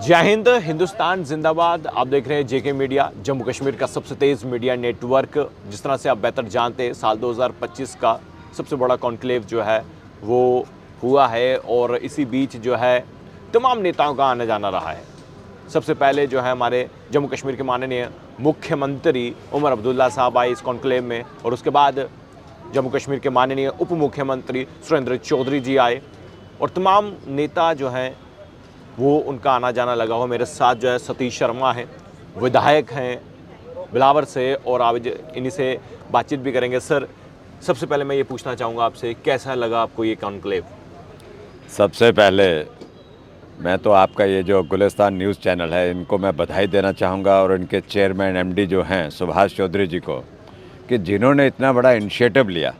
जय हिंद, हिंदुस्तान जिंदाबाद। आप देख रहे हैं जेके मीडिया, जम्मू कश्मीर का सबसे तेज़ मीडिया नेटवर्क। जिस तरह से आप बेहतर जानते हैं, साल 2025 का सबसे बड़ा कॉन्क्लेव जो है वो हुआ है और इसी बीच जो है तमाम नेताओं का आना जाना रहा है। सबसे पहले जो है हमारे जम्मू कश्मीर के माननीय मुख्यमंत्री उमर अब्दुल्ला साहब आए इस कॉन्क्लेव में, और उसके बाद जम्मू कश्मीर के माननीय उप मुख्यमंत्री सुरेंद्र चौधरी जी आए और तमाम नेता जो हैं वो उनका आना जाना लगा हुआ। मेरे साथ जो है सतीश शर्मा हैं, विधायक हैं बिलावर से, और आज इन्हीं से बातचीत भी करेंगे। सर, सबसे पहले मैं ये पूछना चाहूँगा आपसे, कैसा लगा आपको ये कॉन्क्लेव? सबसे पहले मैं तो आपका ये जो गुलिस्तान न्यूज़ चैनल है, इनको मैं बधाई देना चाहूँगा, और इनके चेयरमैन एमडी जो हैं सुभाष चौधरी जी को, कि जिन्होंने इतना बड़ा इनिशिएटिव लिया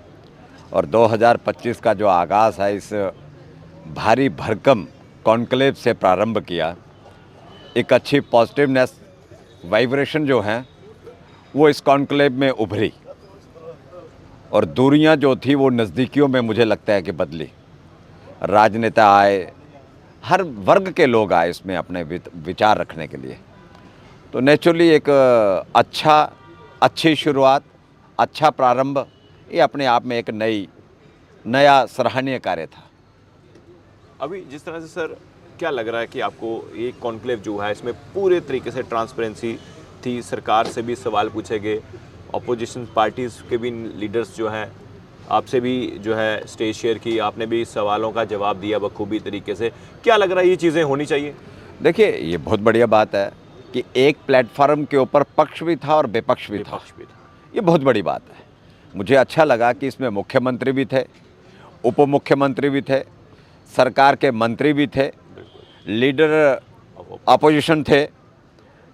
और 2025 का जो आगाज़ है इस भारी भरकम कॉन्क्लेव से प्रारंभ किया। एक अच्छी पॉजिटिवनेस वाइब्रेशन जो हैं वो इस कॉन्क्लेव में उभरी, और दूरियां जो थी वो नज़दीकियों में मुझे लगता है कि बदली। राजनेता आए, हर वर्ग के लोग आए इसमें अपने विचार रखने के लिए। तो नेचुरली एक अच्छी शुरुआत, अच्छा प्रारंभ, ये अपने आप में एक नया सराहनीय कार्य था। अभी जिस तरह से सर, क्या लग रहा है कि आपको ये कॉन्क्लेव जो है इसमें पूरे तरीके से ट्रांसपेरेंसी थी, सरकार से भी सवाल पूछे गए, अपोजिशन पार्टीज़ के भी लीडर्स जो हैं आपसे भी जो है स्टेज शेयर की, आपने भी सवालों का जवाब दिया बखूबी तरीके से। क्या लग रहा है ये चीज़ें होनी चाहिए? देखिए, ये बहुत बढ़िया बात है कि एक प्लेटफॉर्म के ऊपर पक्ष भी था और विपक्ष भी था। ये बहुत बड़ी बात है। मुझे अच्छा लगा कि इसमें मुख्यमंत्री भी थे, उप मुख्यमंत्री भी थे, सरकार के मंत्री भी थे, लीडर अपोजिशन थे,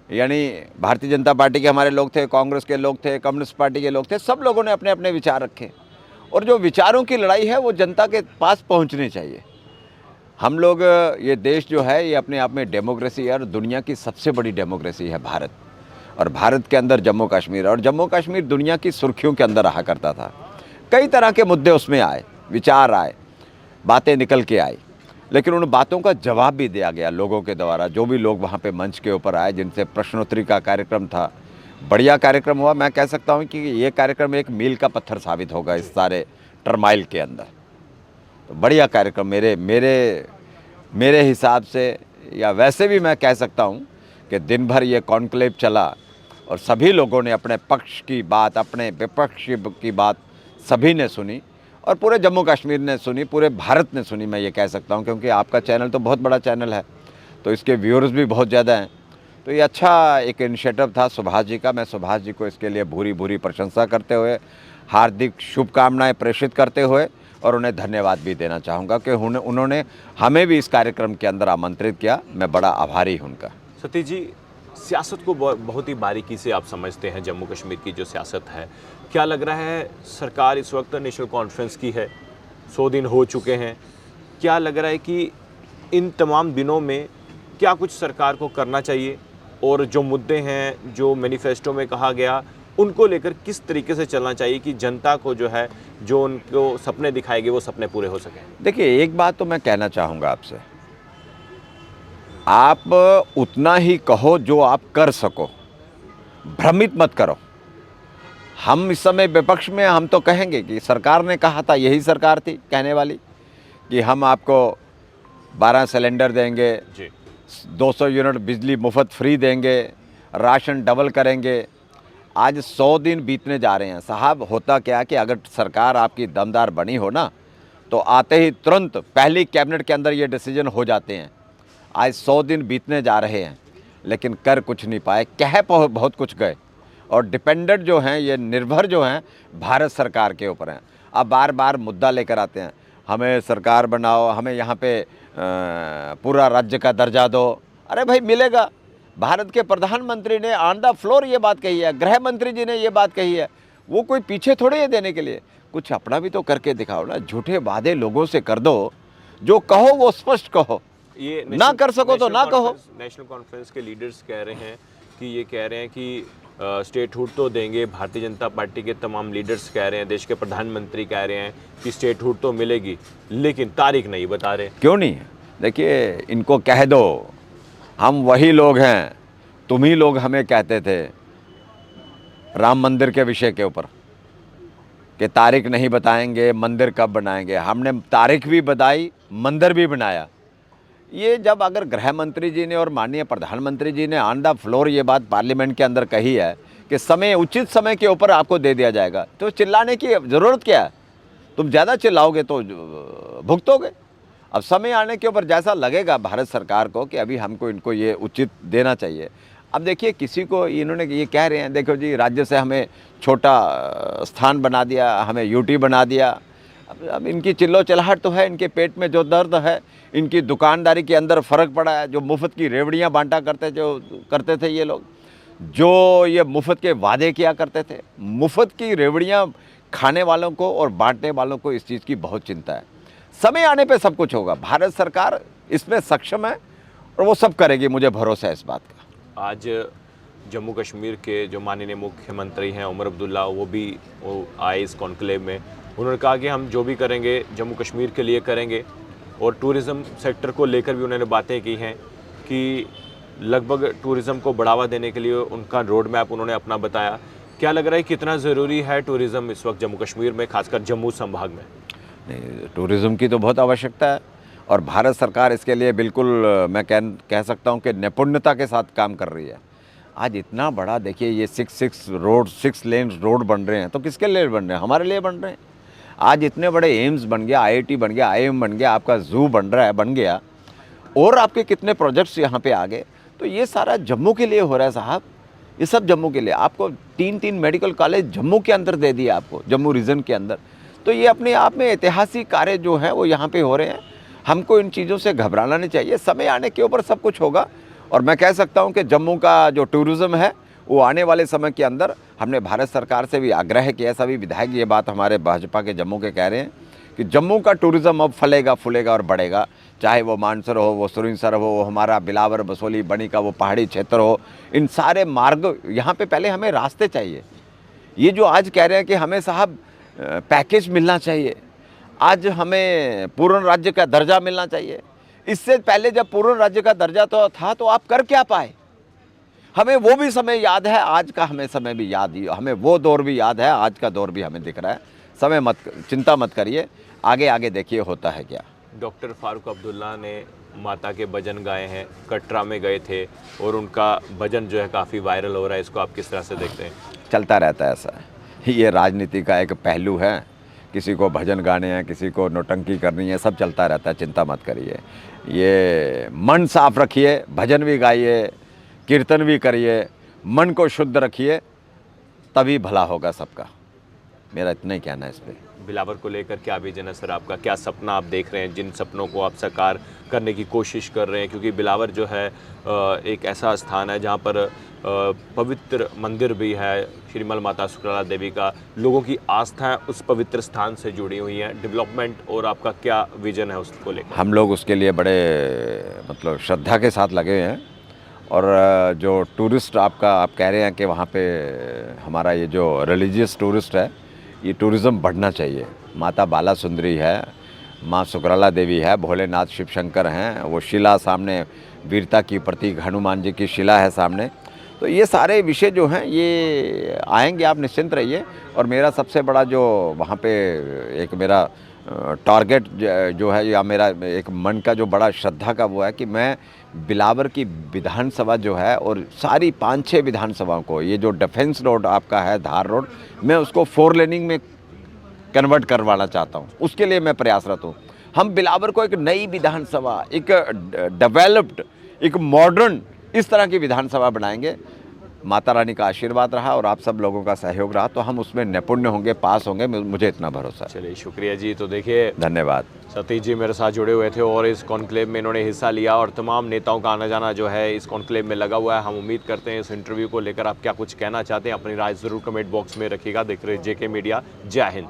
यानी भारतीय जनता पार्टी के हमारे लोग थे, कांग्रेस के लोग थे, कम्युनिस्ट पार्टी के लोग थे। सब लोगों ने अपने अपने विचार रखे, और जो विचारों की लड़ाई है वो जनता के पास पहुंचनी चाहिए। हम लोग, ये देश जो है ये अपने आप में डेमोक्रेसी है, और दुनिया की सबसे बड़ी डेमोक्रेसी है भारत, और भारत के अंदर जम्मू कश्मीर, और जम्मू कश्मीर दुनिया की सुर्खियों के अंदर रहा करता था। कई तरह के मुद्दे उसमें आए, विचार आए, बातें निकल के आई, लेकिन उन बातों का जवाब भी दिया गया लोगों के द्वारा। जो भी लोग वहाँ पे मंच के ऊपर आए, जिनसे प्रश्नोत्तरी का कार्यक्रम था, बढ़िया कार्यक्रम हुआ। मैं कह सकता हूँ कि ये कार्यक्रम एक मील का पत्थर साबित होगा इस सारे टर्माइल के अंदर। तो बढ़िया कार्यक्रम मेरे हिसाब से, या वैसे भी मैं कह सकता हूँ कि दिन भर ये कॉन्क्लेव चला और सभी लोगों ने अपने पक्ष की बात, अपने विपक्ष की बात सभी ने सुनी, और पूरे जम्मू कश्मीर ने सुनी, पूरे भारत ने सुनी, मैं ये कह सकता हूँ, क्योंकि आपका चैनल तो बहुत बड़ा चैनल है, तो इसके व्यूअर्स भी बहुत ज़्यादा हैं। तो ये अच्छा एक इनिशिएटिव था सुभाष जी का। मैं सुभाष जी को इसके लिए भूरी भूरी प्रशंसा करते हुए, हार्दिक शुभकामनाएं प्रेषित करते हुए, और उन्हें धन्यवाद भी देना चाहूँगा कि उन्होंने हमें भी इस कार्यक्रम के अंदर आमंत्रित किया। मैं बड़ा आभारी हूँ उनका। सतीश जी, सियासत को बहुत ही बारीकी से आप समझते हैं, जम्मू कश्मीर की जो सियासत है। क्या लग रहा है, सरकार इस वक्त नेशनल कॉन्फ्रेंस की है, 100 दिन हो चुके हैं। क्या लग रहा है कि इन तमाम दिनों में क्या कुछ सरकार को करना चाहिए, और जो मुद्दे हैं जो मैनिफेस्टो में कहा गया उनको लेकर किस तरीके से चलना चाहिए कि जनता को जो है, जो उनको सपने दिखाएंगे वो सपने पूरे हो सकें? देखिए, एक बात तो मैं कहना चाहूँगा आपसे, आप उतना ही कहो जो आप कर सको, भ्रमित मत करो। हम इस समय विपक्ष में, हम तो कहेंगे कि सरकार ने कहा था, यही सरकार थी कहने वाली, कि हम आपको 12 सिलेंडर देंगे, 200 यूनिट बिजली मुफ्त फ्री देंगे, राशन डबल करेंगे। आज 100 दिन बीतने जा रहे हैं साहब। होता क्या कि अगर सरकार आपकी दमदार बनी हो ना, तो आते ही तुरंत पहली कैबिनेट के अंदर ये डिसीजन हो जाते हैं। आज 100 दिन बीतने जा रहे हैं, लेकिन कर कुछ नहीं पाए, कह बहुत कुछ गए, और डिपेंडेंट जो हैं, ये निर्भर जो हैं भारत सरकार के ऊपर हैं। अब बार बार मुद्दा लेकर आते हैं, हमें सरकार बनाओ, हमें यहाँ पे पूरा राज्य का दर्जा दो। अरे भाई, मिलेगा। भारत के प्रधानमंत्री ने ऑन द फ्लोर ये बात कही है, गृह मंत्री जी ने ये बात कही है। वो कोई पीछे थोड़े है देने के लिए, कुछ अपना भी तो करके दिखाओ ना। झूठे वादे लोगों से कर दो, जो कहो वो स्पष्ट कहो, ये ना कर सको तो ना कहो। नेशनल कॉन्फ्रेंस के लीडर्स कह रहे हैं कि स्टेटहुड तो देंगे। भारतीय जनता पार्टी के तमाम लीडर्स कह रहे हैं, देश के प्रधानमंत्री कह रहे हैं कि स्टेटहुड तो मिलेगी, लेकिन तारीख नहीं बता रहे। क्यों नहीं है? देखिए, इनको कह दो हम वही लोग हैं, तुम ही लोग हमें कहते थे राम मंदिर के विषय के ऊपर कि तारीख नहीं बताएंगे, मंदिर कब बनाएंगे। हमने तारीख भी बताई, मंदिर भी बनाया। ये जब अगर गृह मंत्री जी ने और माननीय प्रधानमंत्री जी ने ऑन द फ्लोर ये बात पार्लियामेंट के अंदर कही है कि समय, उचित समय के ऊपर आपको दे दिया जाएगा, तो चिल्लाने की ज़रूरत क्या है? तुम ज़्यादा चिल्लाओगे तो भुगतोगे। अब समय आने के ऊपर जैसा लगेगा भारत सरकार को कि अभी हमको इनको ये उचित देना चाहिए। अब देखिए, किसी को इन्होंने ये कह रहे हैं, देखो जी राज्य से हमें छोटा स्थान बना दिया, हमें यूटी बना दिया। अब इनकी चिल्लो चिल्लाहट तो है, इनके पेट में जो दर्द है, इनकी दुकानदारी के अंदर फ़र्क पड़ा है। जो मुफ्त की रेवड़ियाँ बांटा करते थे ये लोग, जो ये मुफ्त के वादे किया करते थे, मुफ्त की रेवड़ियाँ खाने वालों को और बांटने वालों को इस चीज़ की बहुत चिंता है। समय आने पे सब कुछ होगा। भारत सरकार इसमें सक्षम है और वो सब करेगी, मुझे भरोसा है इस बात का। आज जम्मू कश्मीर के जो माननीय मुख्यमंत्री हैं उमर अब्दुल्ला, वो आए इस कॉन्क्लेव में। उन्होंने कहा कि हम जो भी करेंगे जम्मू कश्मीर के लिए करेंगे, और टूरिज़्म सेक्टर को लेकर भी उन्होंने बातें की हैं कि लगभग टूरिज़्म को बढ़ावा देने के लिए उनका रोड मैप उन्होंने अपना बताया। क्या लग रहा है कितना ज़रूरी है टूरिज़्म इस वक्त जम्मू कश्मीर में, खासकर जम्मू संभाग में? नहीं, टूरिज़्म की तो बहुत आवश्यकता है और भारत सरकार इसके लिए बिल्कुल मैं कह सकता हूँ कि निपुणता के साथ काम कर रही है। आज इतना बड़ा देखिए, ये 6 लेन रोड बन रहे हैं, तो किसके लिए बन रहे हैं? हमारे लिए बन रहे हैं। आज इतने बड़े एम्स बन गया, IIT बन गया, IIM बन गया, आपका ज़ू बन गया, और आपके कितने प्रोजेक्ट्स यहाँ पे आ गए। तो ये सारा जम्मू के लिए हो रहा है साहब, ये सब जम्मू के लिए। आपको 3 मेडिकल कॉलेज जम्मू के अंदर दे दिया, आपको जम्मू रीजन के अंदर। तो ये अपने आप में ऐतिहासिक कार्य जो है वो यहाँ पे हो रहे हैं। हमको इन चीज़ों से घबराना नहीं चाहिए, समय आने के ऊपर सब कुछ होगा। और मैं कह सकता हूँ कि जम्मू का जो टूरिज़्म है वो आने वाले समय के अंदर, हमने भारत सरकार से भी आग्रह किया, सभी विधायक ये बात हमारे भाजपा के जम्मू के कह रहे हैं कि जम्मू का टूरिज़्म अब फलेगा फूलेगा और बढ़ेगा। चाहे वो मानसर हो, वो सुरिंसर हो, वो हमारा बिलावर, बसोली, बनी का वो पहाड़ी क्षेत्र हो, इन सारे मार्ग यहाँ पे पहले हमें रास्ते चाहिए। ये जो आज कह रहे हैं कि हमें साहब पैकेज मिलना चाहिए, आज हमें पूर्ण राज्य का दर्जा मिलना चाहिए। इससे पहले जब पूर्ण राज्य का दर्जा तो था, तो आप कर क्या पाए? हमें वो भी समय याद है, आज का हमें समय भी याद ही, हमें वो दौर भी याद है, आज का दौर भी हमें दिख रहा है। चिंता मत करिए, आगे आगे देखिए होता है क्या। डॉक्टर फारूक अब्दुल्ला ने माता के भजन गाए हैं, कटरा में गए थे और उनका भजन जो है काफ़ी वायरल हो रहा है, इसको आप किस तरह से देखते हैं? चलता रहता है ऐसा, ये राजनीति का एक पहलू है। किसी को भजन गाने हैं, किसी को नौटंकी करनी है, सब चलता रहता है, चिंता मत करिए। ये मन साफ रखिए, भजन भी गाइए, कीर्तन भी करिए, मन को शुद्ध रखिए, तभी भला होगा सबका। मेरा इतना ही कहना है इस पर। बिलावर को लेकर क्या विजन है सर आपका? क्या सपना आप देख रहे हैं, जिन सपनों को आप साकार करने की कोशिश कर रहे हैं? क्योंकि बिलावर जो है एक ऐसा स्थान है जहां पर पवित्र मंदिर भी है, श्रीमल माता सुकराला देवी का। लोगों की आस्था उस पवित्र स्थान से जुड़ी हुई है। डेवलपमेंट और आपका क्या विजन है उसको लेकर? हम लोग उसके लिए बड़े मतलब श्रद्धा के साथ लगे हैं। और जो टूरिस्ट आप कह रहे हैं कि वहाँ पे हमारा ये जो रिलीजियस टूरिस्ट है, ये टूरिज़्म बढ़ना चाहिए। माता बाला सुंदरी है, माँ सुकराला देवी है, भोलेनाथ शिव शंकर हैं, वो शिला सामने वीरता की प्रतीक हनुमान जी की शिला है सामने। तो ये सारे विषय जो हैं ये आएंगे, आप निश्चिंत रहिए। और मेरा सबसे बड़ा जो वहाँ पे एक मेरा टारगेट जो है, या मेरा एक मन का जो बड़ा श्रद्धा का वो है कि मैं बिलावर की विधानसभा जो है और सारी 5-6 विधानसभाओं को, ये जो डिफेंस रोड आपका है धार रोड, मैं उसको 4 लेनिंग में कन्वर्ट करवाना चाहता हूँ। उसके लिए मैं प्रयासरत हूँ। हम बिलावर को एक नई विधानसभा, एक डेवलप्ड, एक मॉडर्न, इस तरह की विधानसभा बनाएंगे। माता रानी का आशीर्वाद रहा और आप सब लोगों का सहयोग रहा तो हम उसमें निपुण होंगे, पास होंगे, मुझे इतना भरोसा है। चलिए, शुक्रिया जी। तो देखिए, धन्यवाद। सतीश जी मेरे साथ जुड़े हुए थे और इस कॉन्क्लेव में इन्होंने हिस्सा लिया और तमाम नेताओं का आना जाना जो है इस कॉन्क्लेव में लगा हुआ है। हम उम्मीद करते हैं इस इंटरव्यू को लेकर आप क्या कुछ कहना चाहते हैं, अपनी राय ज़रूर कमेंट बॉक्स में रखिएगा। देख रहे JK मीडिया। जय हिंद।